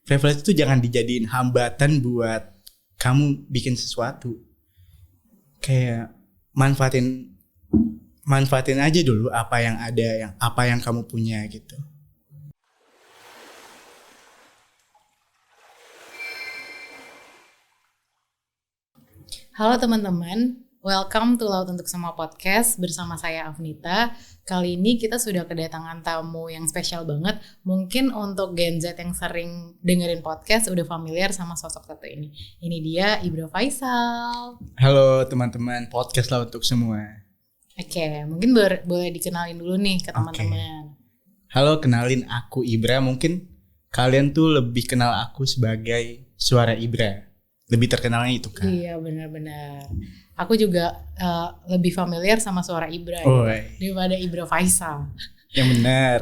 Privilege itu jangan dijadiin hambatan buat kamu bikin sesuatu. Kayak manfaatin aja dulu apa yang ada, apa yang kamu punya gitu. Halo teman-teman, welcome to Laut Untuk Semua Podcast bersama saya Afnita. Kali ini kita sudah kedatangan tamu yang spesial banget. Mungkin untuk Gen Z yang sering dengerin podcast udah familiar sama sosok satu ini. Ini dia Ibra Faisal. Halo teman-teman podcast Laut Untuk Semua. Oke, mungkin boleh dikenalin dulu nih ke teman-teman. Halo, kenalin aku Ibra. Mungkin kalian tuh lebih kenal aku sebagai Suara Ibra. Lebih terkenalnya itu kan. Iya, benar-benar. Aku juga lebih familiar sama Suara Ibra daripada Ibra Faisal. Yang benar.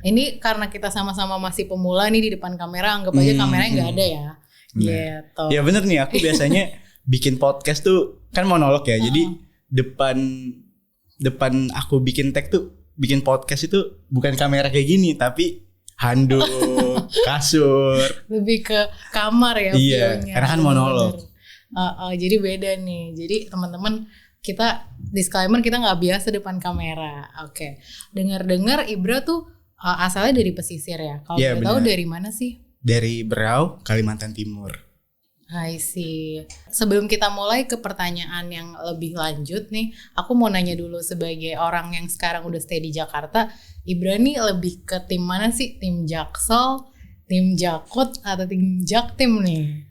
Ini karena kita sama-sama masih pemula nih di depan kamera, anggap aja kameranya nggak ada ya. Gitu. Ya bener nih, aku biasanya bikin podcast tuh kan monolog ya. Jadi depan aku bikin tag tuh, bikin podcast itu bukan kamera kayak gini, tapi handuk, kasur. Lebih ke kamar ya. Iya, karena kan monolog. Jadi beda nih. Jadi teman-teman, kita disclaimer, kita nggak biasa depan kamera. Oke. Dengar-dengar Ibra tuh asalnya dari pesisir ya. Kalau boleh tahu dari mana sih? Dari Berau, Kalimantan Timur. I see. Sebelum kita mulai ke pertanyaan yang lebih lanjut nih, aku mau nanya dulu sebagai orang yang sekarang udah stay di Jakarta, Ibra nih lebih ke tim mana sih? Tim Jaksel, tim Jakut, atau tim Jaktim nih?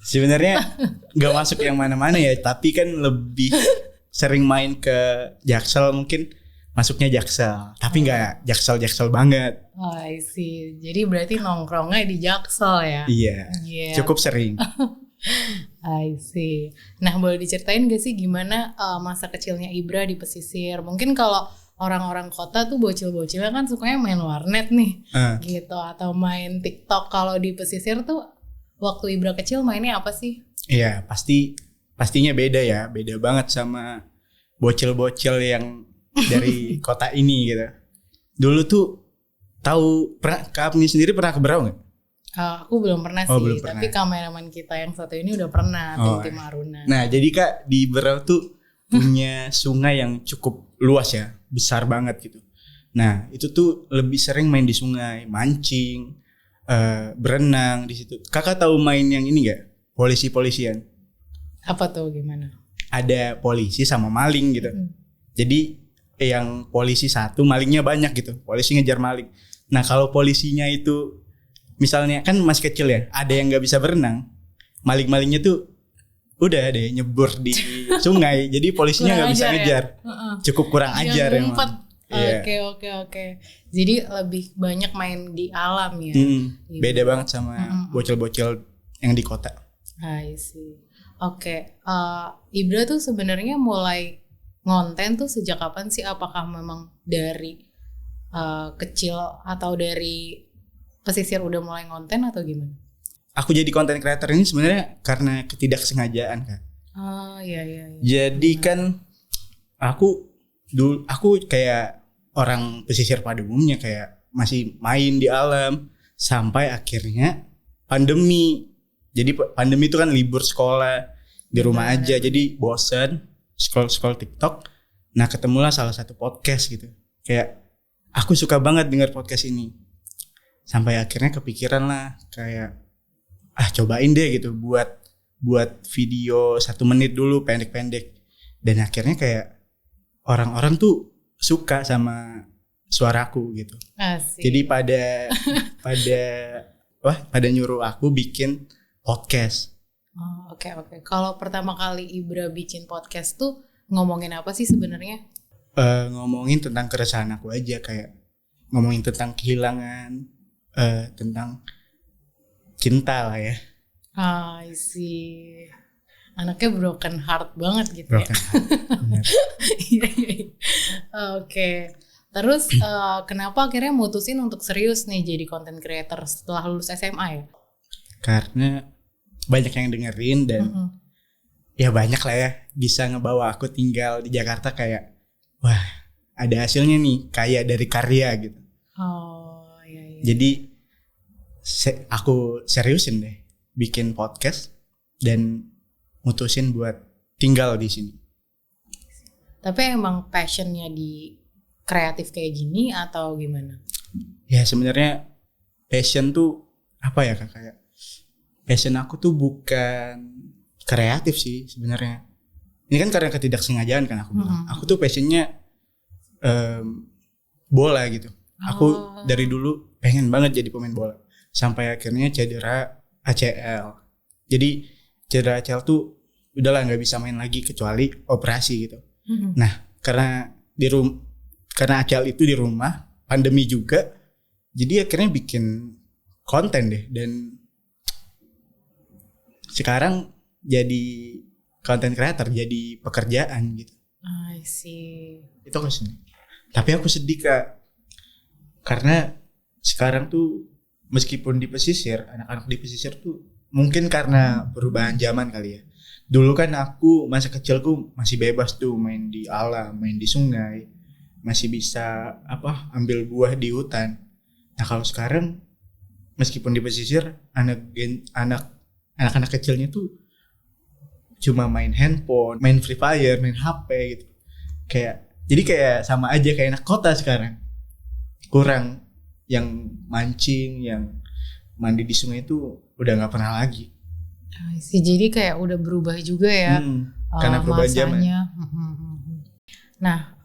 Sebenarnya gak masuk yang mana-mana ya, tapi kan lebih sering main ke Jaksel, mungkin masuknya Jaksel, tapi gak Jaksel banget. Oh, I see. Jadi berarti nongkrongnya di Jaksel ya? Iya, cukup sering. I see. Nah, boleh diceritain gak sih gimana masa kecilnya Ibra di pesisir? Mungkin kalau orang-orang kota tuh bocil-bocilnya kan sukanya main warnet nih, gitu, atau main TikTok. Kalau di pesisir tuh waktu Ibra kecil mainnya apa sih? Iya, pastinya beda ya, beda banget sama bocil-bocil yang dari kota ini gitu. Dulu tuh Kak Apni sendiri pernah ke Berau nggak? Aku belum pernah sih, belum tapi pernah. kameraman kita yang satu ini udah pernah, tim Aruna. Nah, jadi Kak, di Berau tuh punya sungai yang cukup luas ya, besar banget gitu. Nah, itu tuh lebih sering main di sungai, mancing, berenang di situ. Kakak tahu main yang ini nggak? Polisi-polisian. Apa tuh, gimana? Ada polisi sama maling gitu. Jadi yang polisi satu, malingnya banyak gitu. Polisi ngejar maling. Nah, kalau polisinya itu misalnya kan masih kecil ya, ada yang nggak bisa berenang, maling-malingnya tuh udah deh nyebur di sungai, jadi polisinya nggak bisa ngejar, cukup kurang ajar emang. Oke. Jadi lebih banyak main di alam ya. Beda banget sama bocil-bocil yang di kota. I see. Oke. Ibra tuh sebenarnya mulai ngonten tuh sejak kapan sih? Apakah memang dari kecil atau dari pesisir udah mulai ngonten atau gimana? Aku jadi content creator ini sebenarnya karena ketidaksengajaan kan. Iya. Jadi kan aku kayak orang pesisir pada umumnya, kayak masih main di alam sampai akhirnya pandemi. Jadi pandemi itu kan libur sekolah, di rumah aja, jadi bosen scroll TikTok. Nah, ketemulah salah satu podcast gitu. Kayak aku suka banget dengar podcast ini. Sampai akhirnya kepikiran lah kayak cobain deh gitu buat video 1 menit dulu pendek-pendek. Dan akhirnya kayak orang-orang tuh suka sama suaraku gitu. Asik. Jadi pada nyuruh aku bikin podcast. Oke. Kalau pertama kali Ibra bikin podcast tuh ngomongin apa sih sebenarnya? Ngomongin tentang keresahan aku aja, kayak ngomongin tentang kehilangan, tentang cinta lah ya. I see. Anaknya broken heart banget gitu. Broken heart. Iya. Oke. Terus kenapa akhirnya mutusin untuk serius nih jadi content creator setelah lulus SMA ya? Karena banyak yang dengerin dan ya banyak lah ya bisa ngebawa aku tinggal di Jakarta, kayak wah ada hasilnya nih, kayak dari karya gitu. Oh iya. Jadi aku seriusin deh bikin podcast dan mutusin buat tinggal di sini. Tapi emang passionnya di kreatif kayak gini atau gimana? Ya sebenarnya passion tuh apa ya Kak? Kayak passion aku tuh bukan kreatif sih sebenarnya. Ini kan karena ketidaksengajaan kan aku bilang. Aku tuh passionnya bola gitu. Aku dari dulu pengen banget jadi pemain bola. Sampai akhirnya cedera ACL. Jadi cedera ACL tuh udahlah nggak bisa main lagi kecuali operasi gitu. Nah karena karena ACL itu di rumah, pandemi juga, jadi akhirnya bikin konten deh. Dan sekarang jadi content creator, jadi pekerjaan gitu. I see. Itu aku sedih. Tapi aku sedih Kak, karena sekarang tuh meskipun di pesisir, anak-anak di pesisir tuh mungkin karena perubahan zaman kali ya. Dulu kan aku masa kecilku masih bebas tuh main di alam, main di sungai, masih bisa ambil buah di hutan. Nah kalau sekarang meskipun di pesisir anak-anak kecilnya tuh cuma main handphone, main Free Fire, main HP gitu. Jadi kayak sama aja kayak anak kota sekarang. Kurang yang mancing, yang mandi di sungai itu udah nggak pernah lagi. Jadi kayak udah berubah juga ya karena perubahan zaman. Nah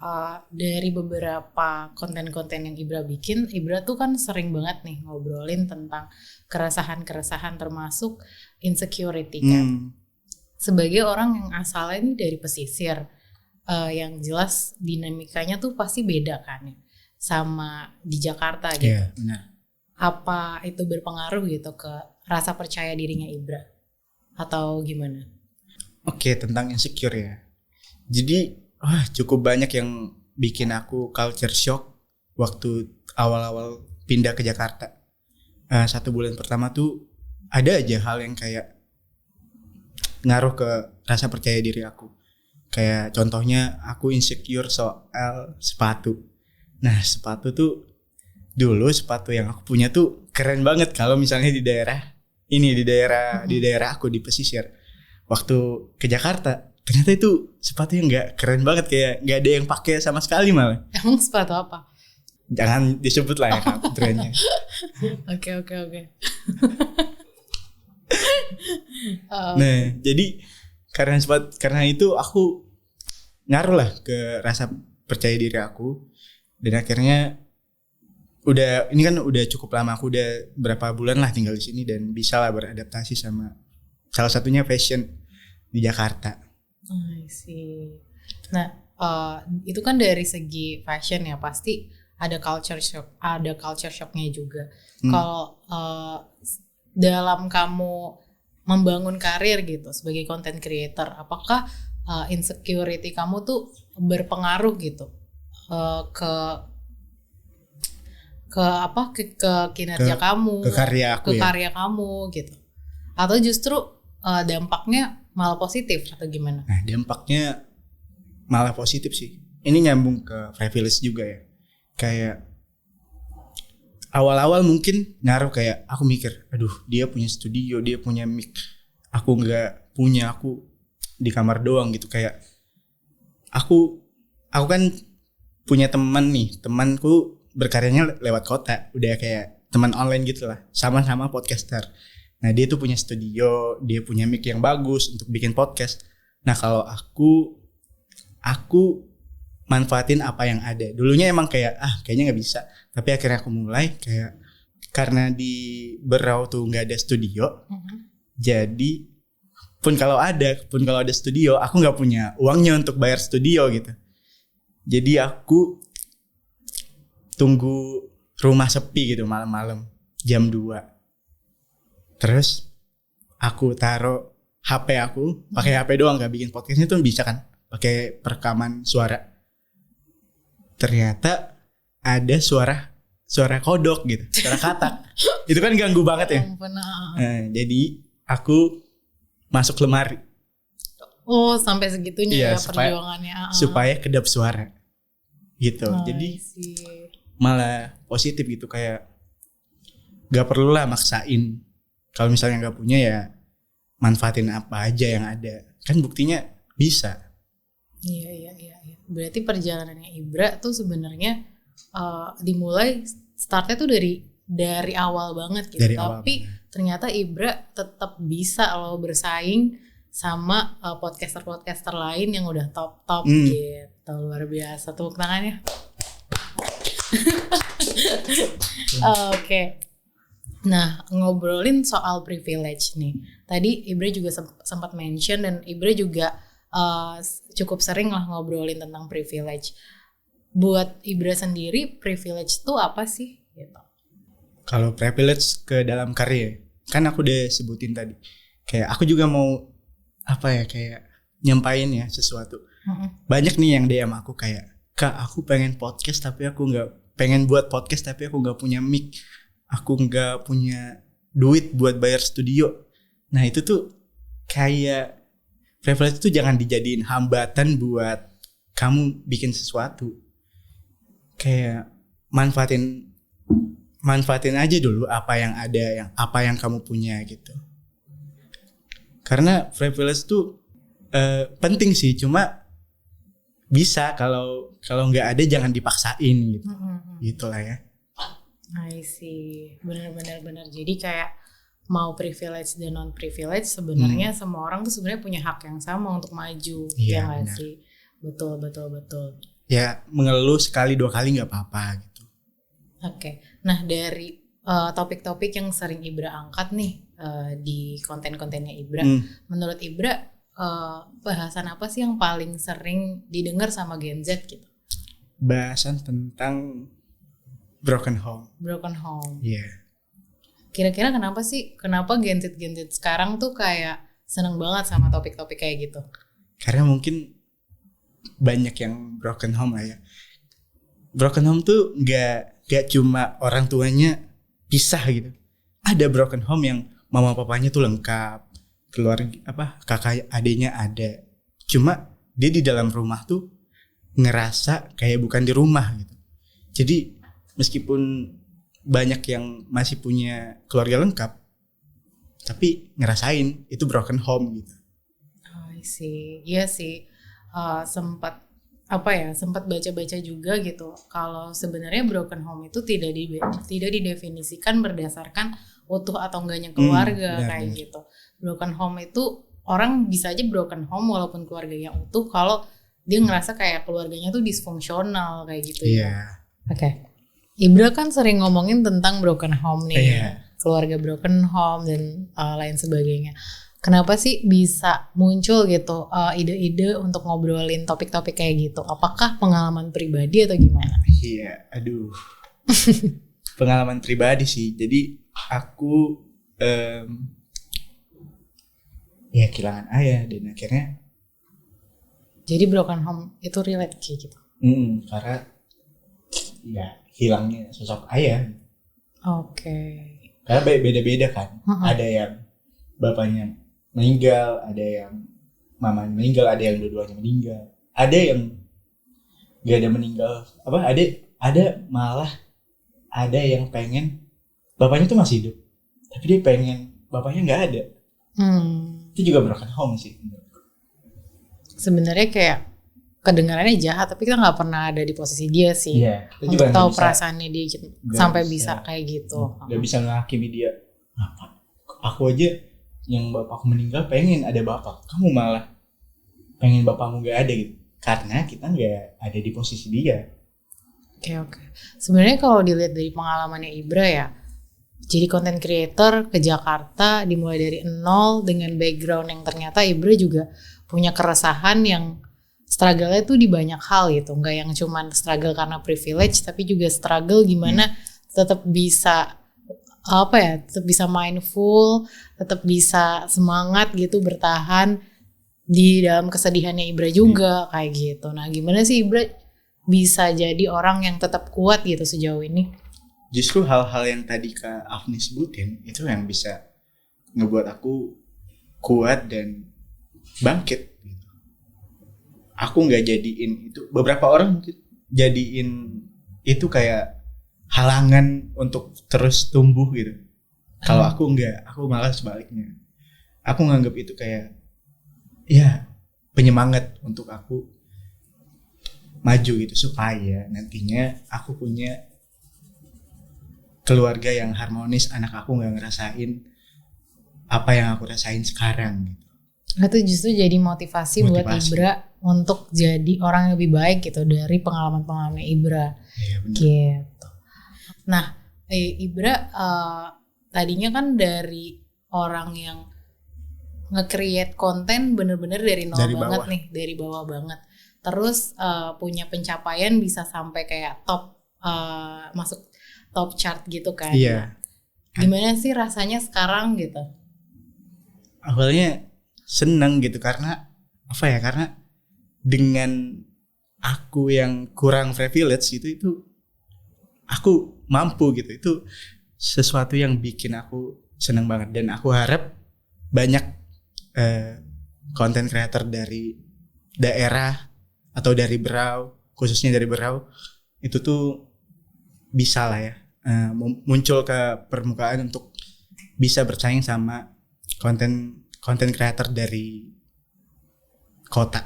dari beberapa konten-konten yang Ibra bikin, Ibra tuh kan sering banget nih ngobrolin tentang keresahan-keresahan termasuk insecurity kan. Sebagai orang yang asalnya ini dari pesisir, yang jelas dinamikanya tuh pasti beda kan ya sama di Jakarta gitu. Iya, benar. Apa itu berpengaruh gitu ke rasa percaya dirinya Ibra atau gimana? Oke, tentang insecure ya. Jadi cukup banyak yang bikin aku culture shock waktu awal-awal pindah ke Jakarta. 1 bulan pertama tuh ada aja hal yang kayak ngaruh ke rasa percaya diri aku. Kayak contohnya aku insecure soal sepatu. Nah sepatu tuh dulu sepatu yang aku punya tuh keren banget kalau misalnya di daerah aku di pesisir. Waktu ke Jakarta ternyata itu sepatu yang nggak keren banget, kayak nggak ada yang pakai sama sekali malah. Emang sepatu apa? Jangan disebut lah ya Kak brandnya. Oke. Nah jadi karena itu aku ngaruh lah ke rasa percaya diri aku. Dan akhirnya ini kan udah cukup lama, aku udah berapa bulan lah tinggal di sini dan bisa lah beradaptasi sama salah satunya fashion di Jakarta. I see. Nah itu kan dari segi fashion ya, pasti ada culture shocknya juga. Kalau dalam kamu membangun karir gitu sebagai content creator, apakah insecurity kamu tuh berpengaruh gitu ke kinerja kamu, ke karya aku karya kamu gitu, atau justru dampaknya malah positif atau gimana? Nah dampaknya malah positif sih. Ini nyambung ke privilege juga ya. Kayak awal-awal mungkin ngaruh, kayak aku mikir, aduh dia punya studio, dia punya mic, aku nggak punya, aku di kamar doang gitu. Kayak aku kan punya temanku berkaryanya lewat kota, udah kayak teman online gitu lah, sama-sama podcaster. Nah dia tuh punya studio, dia punya mic yang bagus untuk bikin podcast. Nah kalau aku manfaatin apa yang ada. Dulunya emang kayak kayaknya nggak bisa, tapi akhirnya aku mulai kayak karena di Berau tuh nggak ada studio, jadi pun kalau ada studio, aku nggak punya uangnya untuk bayar studio gitu. Jadi aku tunggu rumah sepi gitu malam-malam jam 2. Terus aku taruh HP aku, pakai HP doang, nggak bikin podcastnya tuh bisa kan, pakai perekaman suara. Ternyata ada suara kodok gitu, suara katak. Itu kan ganggu banget ya. Nah, jadi aku masuk lemari. Oh sampai segitunya ya perjuangannya. Supaya kedap suara gitu. Jadi malah positif gitu, kayak Gak perlulah maksain. Kalau misalnya gak punya ya manfaatin apa aja yang ada. Kan buktinya bisa. Iya. Berarti perjalanannya Ibra tuh sebenarnya dimulai startnya tuh dari awal banget gitu. Tapi ternyata Ibra tetap bisa loh bersaing sama podcaster-podcaster lain yang udah top gitu. Luar biasa, tepuk tangannya. Oke. Nah, ngobrolin soal privilege nih. Tadi Ibra juga sempat mention, dan Ibra juga cukup sering lah ngobrolin tentang privilege. Buat Ibra sendiri, privilege itu apa sih? Gitu. Kalau privilege ke dalam karir, kan aku udah sebutin tadi. Kayak aku juga mau kayak nyampain ya sesuatu. Banyak nih yang DM aku kayak, Kak, aku pengen podcast tapi aku nggak pengen buat podcast tapi aku nggak punya mic, aku nggak punya duit buat bayar studio. Nah itu tuh kayak privilege itu jangan dijadiin hambatan buat kamu bikin sesuatu. Kayak manfaatin aja dulu apa yang ada, apa yang kamu punya gitu. Karena privilege tuh penting sih, cuma bisa kalau nggak ada jangan dipaksain gitu. Gitulah ya. I see. Benar. Jadi kayak mau privilege dan non privilege sebenarnya semua orang tuh sebenarnya punya hak yang sama untuk maju. Iya, ya nggak sih? Betul. Ya mengeluh sekali 2 kali nggak apa-apa gitu. Oke. Nah, dari topik-topik yang sering Ibra angkat nih di konten-kontennya Ibra, menurut Ibra bahasan apa sih yang paling sering didengar sama Gen Z gitu? Bahasan tentang broken home. Iya. Yeah. Kira-kira kenapa Gen Z sekarang tuh kayak seneng banget sama topik-topik kayak gitu? Karena mungkin banyak yang broken home lah ya. Broken home tuh gak cuma orang tuanya pisah gitu. Ada broken home yang mama papanya tuh lengkap, keluarga kakak adiknya ada. Cuma dia di dalam rumah tuh ngerasa kayak bukan di rumah gitu. Jadi meskipun banyak yang masih punya keluarga lengkap, tapi ngerasain itu broken home gitu. Oh, iya sih. Sempat baca-baca juga gitu. Kalau sebenarnya broken home itu tidak didefinisikan berdasarkan utuh atau enggaknya keluarga kayak gitu. Broken home itu orang bisa aja broken home walaupun keluarganya utuh kalau dia ngerasa kayak keluarganya tuh disfungsional kayak gitu ya. Oke. Ibra kan sering ngomongin tentang broken home nih, keluarga broken home dan lain sebagainya. Kenapa sih bisa muncul gitu ide-ide untuk ngobrolin topik-topik kayak gitu? Apakah pengalaman pribadi atau gimana? Iya, aduh. Pengalaman pribadi sih. Jadi aku kehilangan ayah dan akhirnya. Jadi broken home itu relate kayak gitu? Karena ya hilangnya sosok ayah. Oke. Karena beda-beda kan. Ada yang bapaknya meninggal, ada yang mamanya meninggal, ada yang dua-duanya meninggal, ada yang gak ada meninggal, ada yang pengen bapaknya tuh masih hidup, tapi dia pengen bapaknya nggak ada. Itu juga broken home sih. Sebenarnya kayak kedengarannya jahat, tapi kita nggak pernah ada di posisi dia sih. Iya. Untuk tahu perasaannya dia sampai bisa kayak gitu. Gak bisa menghakimi dia. Apa? Aku aja yang bapakku meninggal pengen ada bapak, kamu malah pengen bapakmu gak ada gitu. Karena kita gak ada di posisi dia. Oke. Sebenarnya kalau dilihat dari pengalamannya Ibra ya, jadi content creator ke Jakarta dimulai dari nol dengan background yang ternyata Ibra juga punya keresahan yang struggle-nya tuh di banyak hal gitu. Gak yang cuman struggle karena privilege, tapi juga struggle gimana tetap bisa tetap bisa mindful, tetap bisa semangat gitu, bertahan di dalam kesedihannya Ibra juga kayak gitu. Nah, gimana sih Ibra bisa jadi orang yang tetap kuat gitu sejauh ini? Justru hal-hal yang tadi Kak Afni sebutin itu yang bisa ngebuat aku kuat dan bangkit gitu. Aku nggak jadiin itu, beberapa orang mungkin jadiin itu kayak halangan untuk terus tumbuh gitu. Kalau aku enggak, aku malah sebaliknya. Aku nganggap itu kayak ya penyemangat untuk aku maju gitu, supaya nantinya aku punya keluarga yang harmonis, anak aku nggak ngerasain apa yang aku rasain sekarang gitu. Itu justru jadi motivasi buat Ibra untuk jadi orang yang lebih baik gitu dari pengalaman-pengalaman Ibra. Iya benar. Gitu. Nah, Ibra tadinya kan dari orang yang nge-create konten bener-bener dari nol Dari banget bawah. nih, dari bawah banget. Terus punya pencapaian bisa sampai kayak top, masuk top chart gitu kan. Iya. Gimana sih rasanya sekarang gitu? Awalnya seneng gitu karena apa ya? Karena dengan aku yang kurang privilege gitu, itu aku mampu gitu. Itu sesuatu yang bikin aku seneng banget, dan aku harap banyak konten creator dari daerah atau dari Berau, khususnya dari Berau, itu tuh bisa lah ya muncul ke permukaan untuk bisa bersaing sama konten creator dari kota.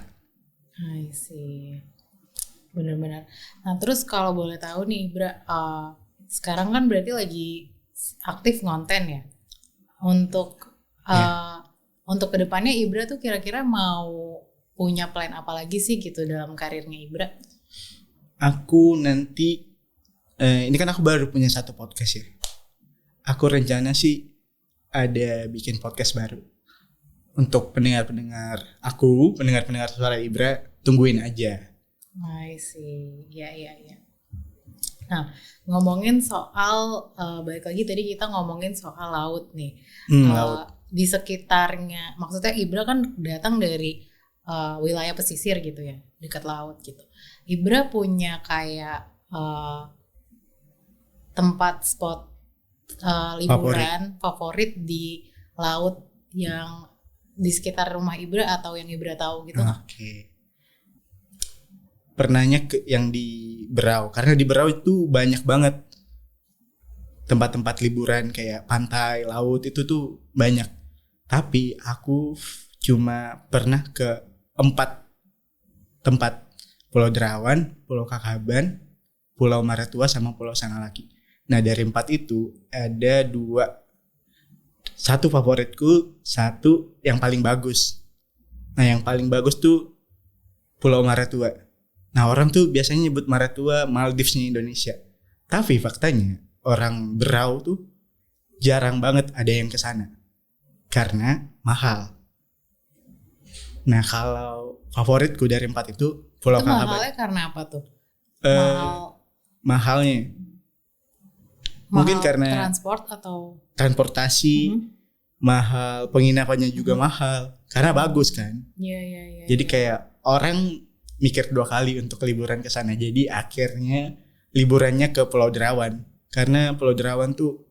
I see. Benar-benar. Nah, terus kalau boleh tahu nih, Bra, sekarang kan berarti lagi aktif ngonten ya. Untuk kedepannya Ibra tuh kira-kira mau punya plan apa lagi sih gitu dalam karirnya Ibra? Aku nanti ini kan aku baru punya satu podcast ya. Aku rencana sih ada bikin podcast baru. Untuk pendengar-pendengar aku, pendengar-pendengar suara Ibra, tungguin aja. I see. Ya. Nah, ngomongin soal balik lagi tadi kita ngomongin soal laut nih. Laut. Di sekitarnya, maksudnya Ibra kan datang dari wilayah pesisir gitu ya, dekat laut gitu. Ibra punya kayak tempat spot liburan favorit di laut yang di sekitar rumah Ibra atau yang Ibra tahu gitu? Oke. Pernahnya ke yang di Berau, karena di Berau itu banyak banget tempat-tempat liburan kayak pantai, laut, itu tuh banyak. Tapi aku cuma pernah ke 4 tempat: Pulau Derawan, Pulau Kakaban, Pulau Maratua, sama Pulau Sangalaki. Nah, dari 4 itu ada 2, satu favoritku, satu yang paling bagus. Nah, yang paling bagus tuh Pulau Maratua. Nah, orang tuh biasanya nyebut Maratua Maldivesnya Indonesia. Tapi faktanya orang Berau tuh jarang banget ada yang kesana karena mahal. Nah, kalau favoritku dari 4 itu Pulau Kakaban. Mahalnya karena apa tuh? Mahalnya mungkin karena transport atau transportasi, mahal, penginapannya juga mahal karena bagus kan. Iya. Jadi kayak orang mikir 2 kali untuk liburan ke sana. Jadi akhirnya liburannya ke Pulau Derawan, karena Pulau Derawan tuh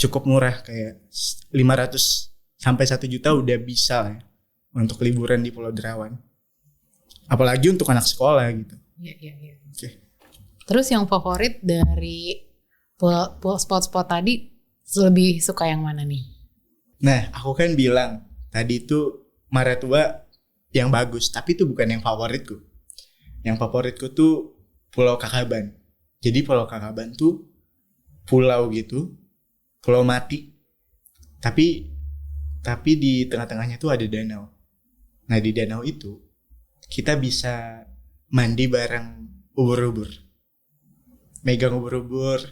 cukup murah, kayak 500 sampai 1 juta udah bisa lah ya untuk liburan di Pulau Derawan. Apalagi untuk anak sekolah gitu. Iya. Oke. Terus yang favorit dari spot-spot tadi lebih suka yang mana nih? Nah, aku kan bilang tadi itu Maratua yang bagus, tapi itu bukan yang favoritku. Yang favoritku tuh Pulau Kakaban. Jadi Pulau Kakaban tuh pulau gitu, pulau mati. Tapi di tengah-tengahnya tuh ada danau. Nah, di danau itu kita bisa mandi bareng ubur-ubur. Megang ubur-ubur.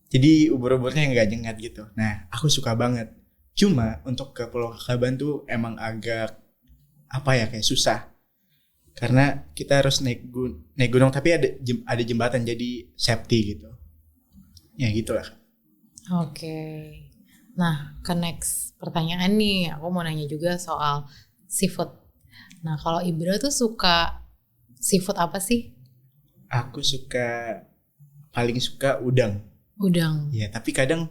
Jadi ubur-uburnya nggak nyengat gitu. Nah, aku suka banget. Cuma untuk ke Pulau Kakaban tuh emang agak kayak susah. Karena kita harus naik gunung, tapi ada jembatan, jadi safety gitu. Ya gitulah. Oke. Nah, ke next pertanyaan nih, aku mau nanya juga soal seafood. Nah, kalau Ibra tuh suka seafood apa sih? Aku paling suka udang. Udang. Ya, tapi kadang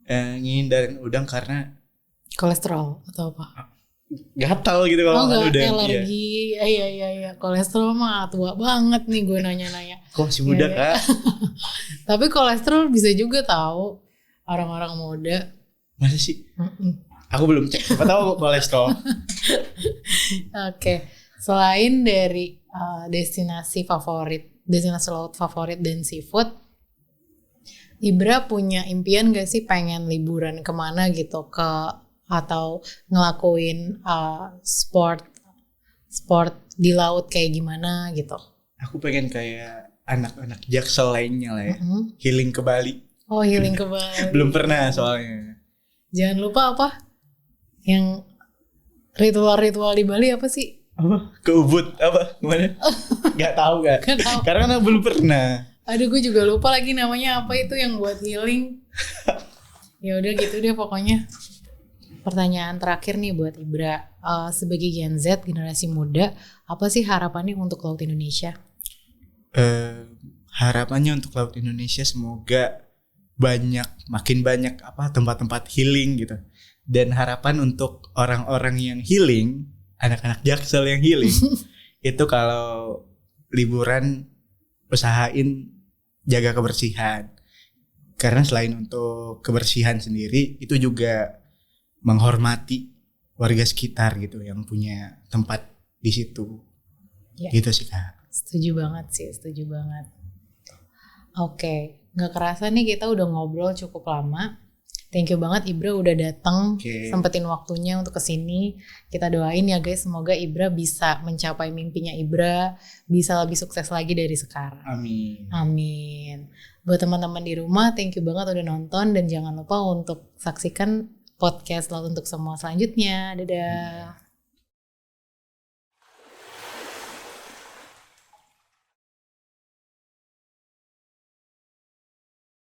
ngindarin udang karena kolesterol atau apa? Gatal gitu kalau makan udang. Alergi. Iya. Kolesterol mah tua banget nih gue nanya-nanya. Kok masih muda Iya. Kak? Tapi kolesterol bisa juga tahu orang-orang muda. Masa sih? Mm-mm. Aku belum cek. Siapa tahu kolesterol. Oke, selain dari destinasi laut favorit dan seafood, Ibra punya impian gak sih pengen liburan kemana gitu atau ngelakuin sport di laut kayak gimana gitu? Aku pengen kayak anak-anak Jaksel lainnya lah ya. Mm-mm. Healing ke Bali. Oh, healing ke Bali. Belum pernah soalnya. Jangan lupa apa? Yang ritual-ritual di Bali apa sih? Apa? Ke Ubud apa? Gimana? Gak tahu Kak. Gak tahu. Karena belum pernah. Aduh, gue juga lupa lagi namanya apa itu yang buat healing. Ya udah gitu deh pokoknya. Pertanyaan terakhir nih buat Ibra. Sebagai Gen Z, generasi muda, apa sih harapannya untuk Laut Indonesia? Harapannya untuk Laut Indonesia semoga makin banyak tempat-tempat healing gitu. Dan harapan untuk orang-orang yang healing, anak-anak Jaksel yang healing, itu kalau liburan usahain jaga kebersihan. Karena selain untuk kebersihan sendiri, itu juga menghormati warga sekitar gitu yang punya tempat di situ. Ya. Gitu sih Kak. Setuju banget. Oke, nggak kerasa nih kita udah ngobrol cukup lama. Thank you banget Ibra udah datang, sempetin waktunya untuk kesini. Kita doain ya guys, semoga Ibra bisa mencapai mimpinya Ibra, bisa lebih sukses lagi dari sekarang. Amin. Buat teman-teman di rumah, thank you banget udah nonton dan jangan lupa untuk saksikan podcast Laut Untuk Semua selanjutnya. Dadah.